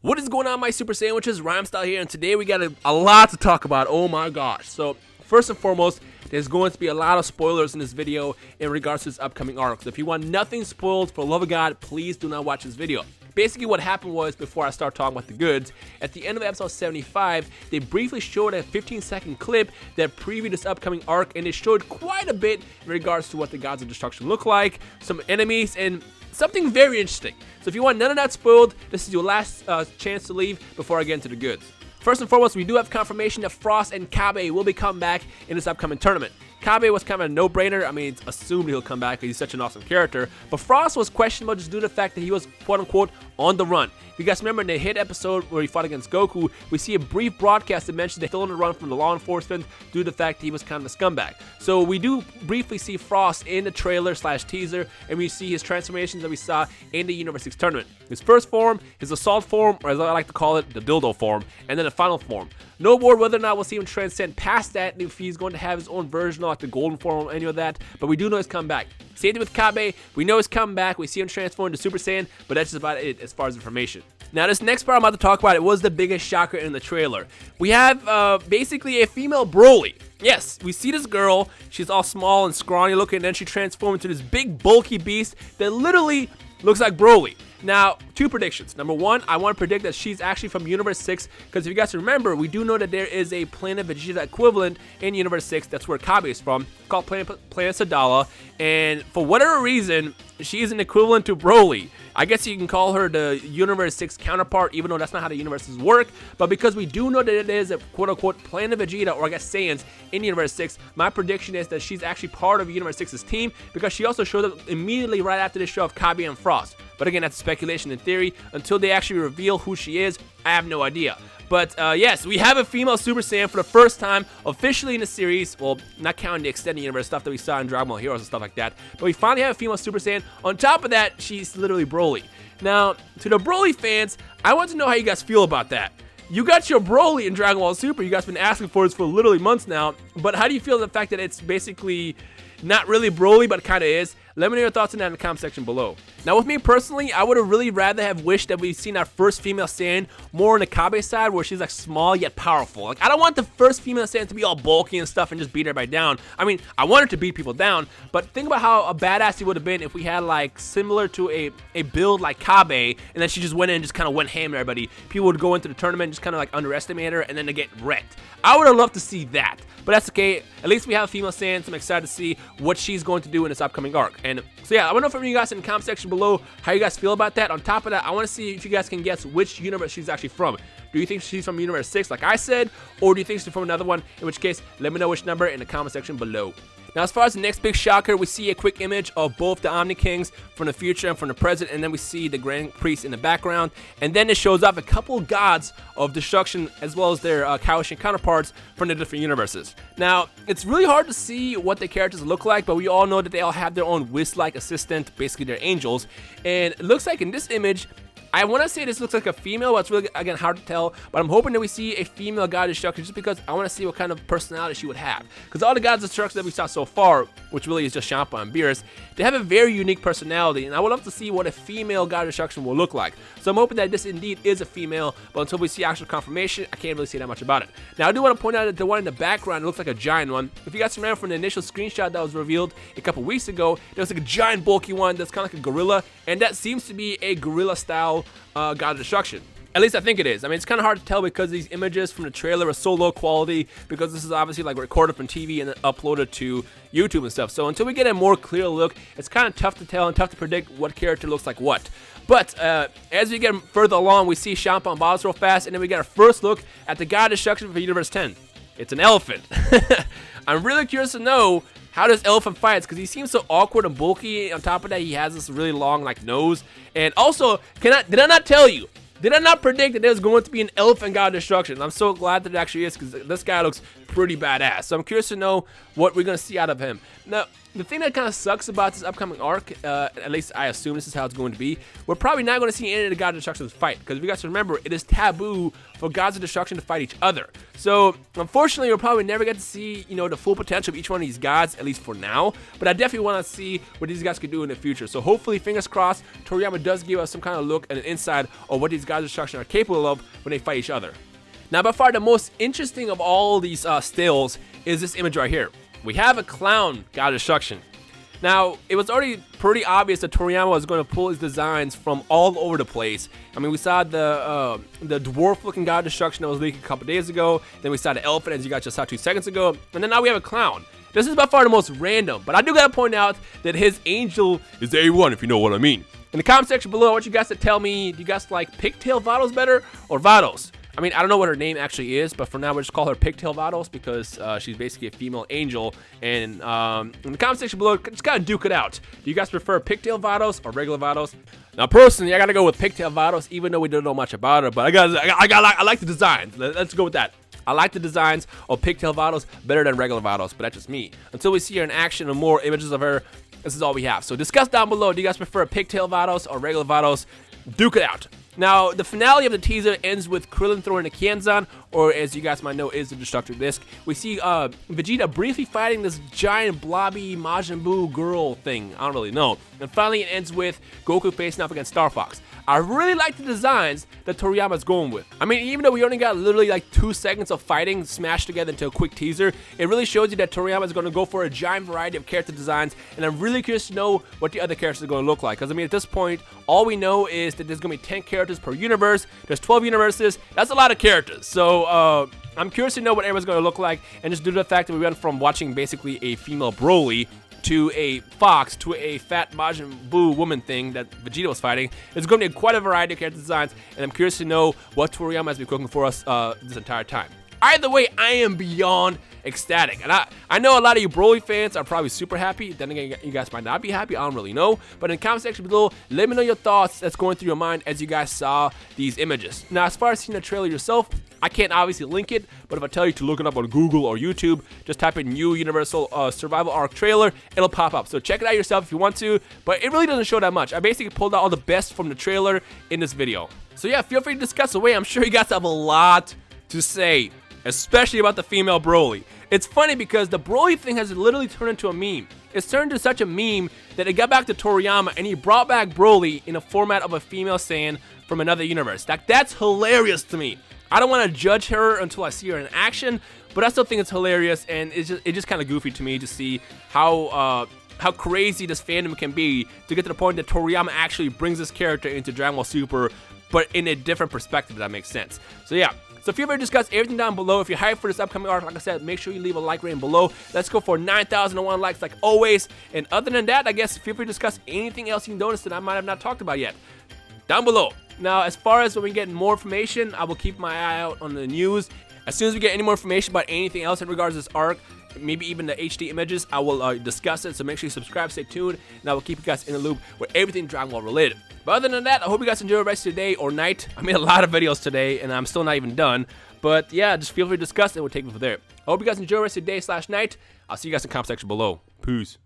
What is going on, my super sandwiches? Rhymestyle here, and today we got a lot to talk about. Oh my gosh. So first and foremost, there's going to be a lot of spoilers in this video in regards to this upcoming arc. So if you want nothing spoiled, for the love of God, please do not watch this video. Basically what happened was, before I start talking about the goods, at the end of episode 75, they briefly showed a 15-second clip that previewed this upcoming arc, and it showed quite a bit in regards to what the Gods of Destruction look like, some enemies, and something very interesting. So if you want none of that spoiled, this is your last chance to leave before I get into the goods. First and foremost, we do have confirmation that Frost and Kabe will be coming back in this upcoming tournament. Kabe was kind of a no-brainer. I mean, it's assumed he'll come back because he's such an awesome character. But Frost was questionable just due to the fact that he was, quote-unquote, on the run. If you guys remember in the hit episode where he fought against Goku, we see a brief broadcast that mentions that he's still on the run from the law enforcement due to the fact that he was kind of a scumbag. So we do briefly see Frost in the trailer/teaser, and we see his transformations that we saw in the Universe 6 tournament. His first form, his assault form, or as I like to call it, the dildo form, and then the final form. No word whether or not we'll see him transcend past that, and if he's going to have his own version of like the golden form or any of that, but we do know he's coming back. Same thing with Kabe, we know he's coming back, we see him transform into Super Saiyan, but that's just about it as far as information. Now this next part I'm about to talk about, it was the biggest shocker in the trailer. We have basically a female Broly. Yes, we see this girl, she's all small and scrawny looking, and then she transforms into this big bulky beast that literally looks like Broly. Now, two predictions. Number one, I want to predict that she's actually from Universe 6, because if you guys remember, we do know that there is a Planet Vegeta equivalent in Universe 6, that's where Kabe is from, called Planet Sadala, and for whatever reason, she's an equivalent to Broly. I guess you can call her the Universe 6 counterpart, even though that's not how the universes work, but because we do know that it is a quote-unquote Planet Vegeta, or I guess Saiyans, in Universe 6, my prediction is that she's actually part of Universe 6's team, because she also showed up immediately right after the show of Kabe and Frost. But again, that's speculation and theory. Until they actually reveal who she is, I have no idea. But yes, we have a female Super Saiyan for the first time officially in the series. Well, not counting the extended universe stuff that we saw in Dragon Ball Heroes and stuff like that. But we finally have a female Super Saiyan. On top of that, she's literally Broly. Now, to the Broly fans, I want to know how you guys feel about that. You got your Broly in Dragon Ball Super. You guys have been asking for this for literally months now. But how do you feel the fact that it's basically not really Broly, but kind of is? Let me know your thoughts on that in the comment section below. Now, with me personally, I would have really rather have wished that we've seen our first female Saiyan more on the Kabe side, where she's like small yet powerful. Like, I don't want the first female Saiyan to be all bulky and stuff and just beat everybody down. I mean, I want her to beat people down, but think about how a badass she would have been if we had like similar to a build like Kabe, and then she just went in and just kind of went ham at everybody. People would go into the tournament and just kind of like underestimate her, and then they get wrecked. I would have loved to see that, but that's okay. At least we have a female Saiyan, so I'm excited to see what she's going to do in this upcoming arc. And so yeah, I want to know from you guys in the comment section below how you guys feel about that. On top of that, I want to see if you guys can guess which universe she's actually from. Do you think she's from Universe 6 like I said, or do you think she's from another one? In which case, let me know which number in the comment section below. Now, as far as the next big shocker, we see a quick image of both the Omni Kings from the future and from the present, and then we see the Grand Priest in the background, and then it shows off a couple gods of destruction as well as their Kaoshin counterparts from the different universes. Now, it's really hard to see what the characters look like, but we all know that they all have their own Whis-like assistant, basically their angels, and it looks like in this image, I want to say this looks like a female, but it's really, again, hard to tell. But I'm hoping that we see a female God of Destruction just because I want to see what kind of personality she would have. Because all the Gods of Destruction that we saw so far, which really is just Champa and Beerus, they have a very unique personality. And I would love to see what a female God of Destruction will look like. So I'm hoping that this indeed is a female, but until we see actual confirmation, I can't really say that much about it. Now, I do want to point out that the one in the background looks like a giant one. If you guys remember from the initial screenshot that was revealed a couple weeks ago, there was like a giant bulky one that's kind of like a gorilla, and that seems to be a gorilla style God of Destruction. At least I think it is. I mean, it's kind of hard to tell because these images from the trailer are so low quality, because this is obviously like recorded from TV and then uploaded to YouTube and stuff. So until we get a more clear look, it's kind of tough to tell and tough to predict what character looks like what. But as we get further along, we see Champa and Boss real fast, and then we get our first look at the God of Destruction for Universe 10. It's an elephant. I'm really curious to know how this elephant fights, because he seems so awkward and bulky. On top of that, he has this really long like nose. And also, did I not tell you? Did I not predict that there's going to be an elephant God of Destruction? I'm so glad that it actually is, because this guy looks pretty badass. So I'm curious to know what we're going to see out of him. Now, the thing that kind of sucks about this upcoming arc, at least I assume this is how it's going to be, we're probably not going to see any of the Gods of Destruction fight, because if you guys remember, it is taboo for Gods of Destruction to fight each other. So, unfortunately, we'll probably never get to see, you know, the full potential of each one of these gods, at least for now, but I definitely want to see what these guys could do in the future. So hopefully, fingers crossed, Toriyama does give us some kind of look and an insight of what these Gods of Destruction are capable of when they fight each other. Now, by far the most interesting of all these stills is this image right here. We have a clown God of Destruction. Now, it was already pretty obvious that Toriyama was going to pull his designs from all over the place. I mean, we saw the dwarf-looking God of Destruction that was leaked a couple days ago. Then we saw the elephant, as you guys just saw 2 seconds ago. And then now we have a clown. This is by far the most random, but I do gotta point out that his angel is A1, if you know what I mean. In the comment section below, I want you guys to tell me, do you guys like Pigtail Vados better or Vados? I mean, I don't know what her name actually is, but for now, we'll just call her Pigtail Vados because she's basically a female angel. And in the comment section below, just kind of duke it out. Do you guys prefer Pigtail Vados or regular Vados? Now, personally, I gotta go with Pigtail Vados, even though we don't know much about her. But I like the designs. Let's go with that. I like the designs of Pigtail Vados better than regular Vados, but that's just me. Until we see her in action and more images of her, this is all we have. So discuss down below. Do you guys prefer Pigtail Vados or regular Vados? Duke it out. Now, the finale of the teaser ends with Krillin throwing the Kienzan, or as you guys might know, is the Destructor Disc. We see Vegeta briefly fighting this giant blobby Majin Buu girl thing. I don't really know. And finally, it ends with Goku facing off against Star Fox. I really like the designs that Toriyama's going with. I mean, even though we only got literally like 2 seconds of fighting smashed together into a quick teaser, it really shows you that Toriyama's going to go for a giant variety of character designs, and I'm really curious to know what the other characters are going to look like. Because, I mean, at this point, all we know is that there's going to be 10 characters per universe. There's 12 universes. That's a lot of characters. So, I'm curious to know what everyone's going to look like, and just due to the fact that we went from watching basically a female Broly to a fox to a fat Majin Buu woman thing that Vegeta was fighting. There's going to be quite a variety of character designs, and I'm curious to know what Toriyama has been cooking for us this entire time. Either way, I am beyond ecstatic, and I know a lot of you Broly fans are probably super happy. Then again, you guys might not be happy. I don't really know, but in the comment section below, let me know your thoughts that's going through your mind as you guys saw these images. Now, as far as seeing the trailer yourself, I can't obviously link it, but if I tell you to look it up on Google or YouTube, just type in new Universal Survival Arc trailer, it'll pop up. So check it out yourself if you want to, but it really doesn't show that much. I basically pulled out all the best from the trailer in this video. So yeah, feel free to discuss away. I'm sure you guys have a lot to say, especially about the female Broly. It's funny because the Broly thing has literally turned into a meme. It's turned into such a meme that it got back to Toriyama and he brought back Broly in a format of a female Saiyan from another universe. That's hilarious to me. I don't want to judge her until I see her in action, but I still think it's hilarious, and it's just kind of goofy to me to see how crazy this fandom can be to get to the point that Toriyama actually brings this character into Dragon Ball Super, but in a different perspective, if that makes sense. So yeah. So feel free to discuss everything down below. If you're hyped for this upcoming arc, like I said, make sure you leave a like rating below. Let's go for 9,001 likes like always. And other than that, I guess feel free to discuss anything else you noticed that I might have not talked about yet down below. Now, as far as when we get more information, I will keep my eye out on the news. As soon as we get any more information about anything else in regards to this arc, maybe even the HD images, I will discuss it. So make sure you subscribe, stay tuned, and I will keep you guys in the loop with everything Dragon Ball related. But other than that, I hope you guys enjoy the rest of your day or night. I made a lot of videos today, and I'm still not even done. But yeah, just feel free to discuss it, and we'll take it from there. I hope you guys enjoy the rest of your day/night. I'll see you guys in the comment section below. Peace.